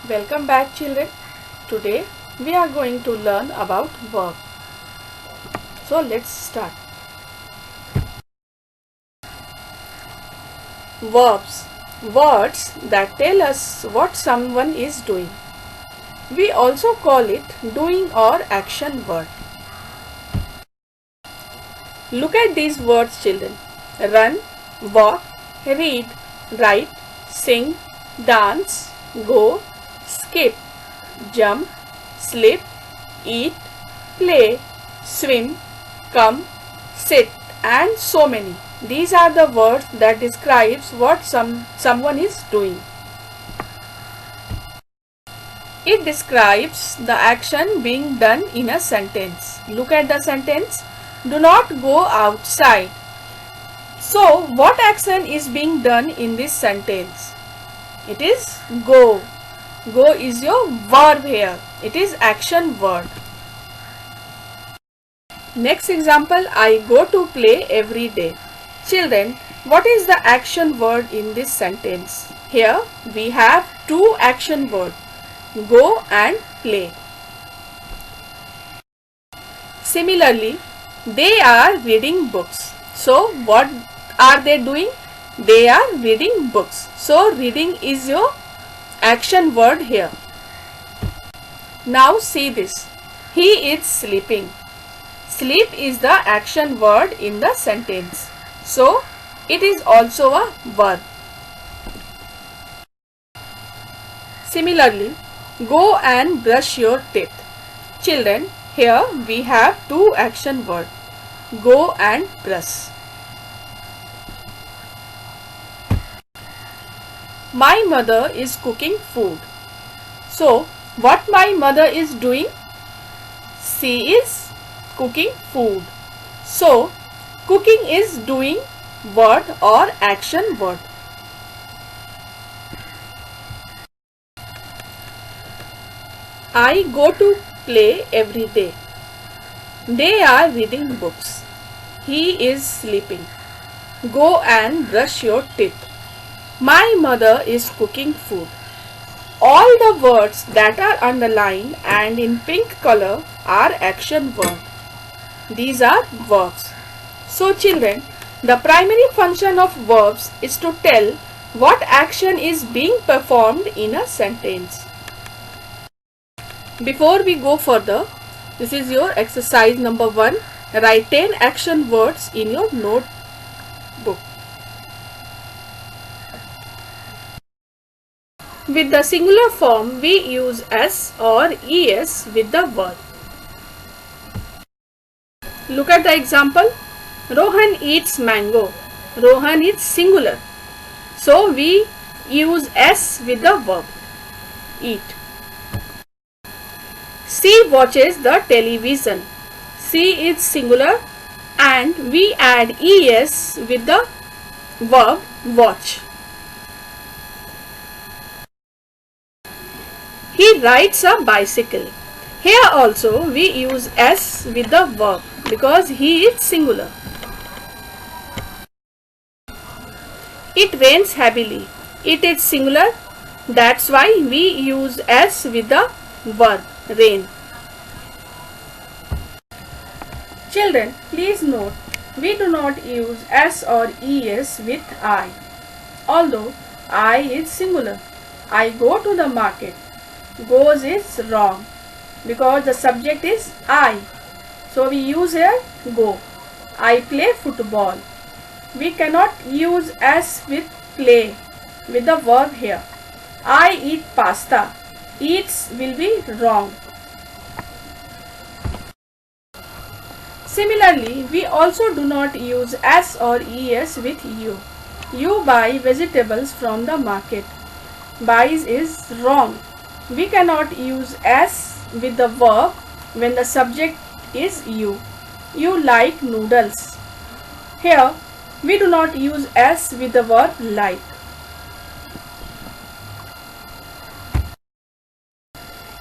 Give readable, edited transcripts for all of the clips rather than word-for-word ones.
Welcome back, children. Today we are going to learn about verb. So let's start. Verbs. Words that tell us what someone is doing. We also call it doing or action word. Look at these words, children. Run, walk, read, write, sing, dance, go, skip, jump, sleep, eat, play, swim, come, sit, and so many. These are the words that describes what someone is doing. It describes the action being done in a sentence. Look at the sentence. Do not go outside. So, what action is being done in this sentence? It is go. Go is your verb here. It is action word. Next example, I go to play every day. Children, what is the action word in this sentence? Here we have two action words, go and play. Similarly, they are reading books. So what are they doing? They are reading books. So reading is your action word here. Now see this. He is sleeping. Sleep is the action word in the sentence. So it is also a verb. Similarly, go and brush your teeth. Children, here we have two action words, go and brush. My mother is cooking food. So, what my mother is doing? She is cooking food. So, cooking is doing word or action word. I go to play every day. They are reading books. He is sleeping. Go and brush your teeth. My mother is cooking food. All the words that are underlined and in pink color are action words. These are verbs. So children, the primary function of verbs is to tell what action is being performed in a sentence. Before we go further, this is your exercise number 1. Write 10 action words in your notebook. With the singular form, we use s or es with the verb. Look at the example. Rohan eats mango. Rohan is singular. So we use s with the verb eat. She watches the television. She is singular and we add es with the verb watch. He rides a bicycle. Here also we use s with the verb because he is singular. It rains heavily. It is singular. That's why we use s with the verb rain. Children, please note, we do not use s or es with I. Although I is singular. I go to the market. Goes is wrong because the subject is I. So we use here go. I play football. We cannot use s with play with the verb here. I eat pasta. Eats will be wrong. Similarly, we also do not use s or es with you. You buy vegetables from the market. Buys is wrong. We cannot use s with the verb when the subject is you. You like noodles. Here, we do not use s with the verb like.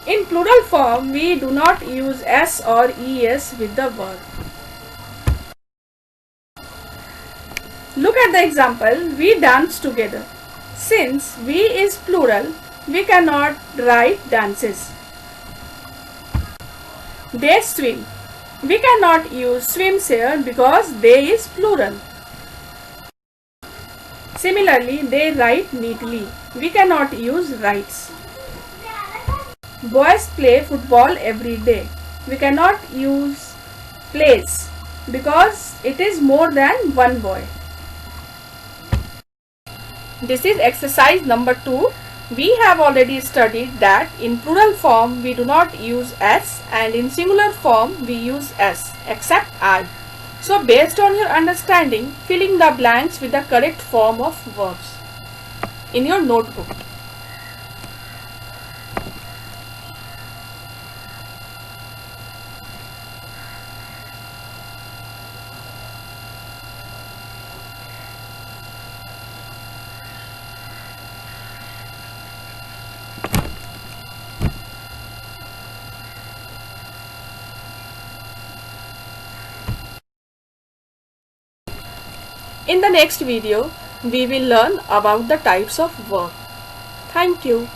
In plural form, we do not use s or es with the verb. Look at the example, we dance together. Since we is plural, We cannot write dances. They swim. We cannot use swims here because they is plural. Similarly, they write neatly. We cannot use writes. Boys play football every day. We cannot use plays because it is more than one boy. This is exercise number 2. We have already studied that in plural form we do not use s and in singular form we use s except I. So based on your understanding, fill in the blanks with the correct form of verbs in your notebook. In the next video, we will learn about the types of verb. Thank you.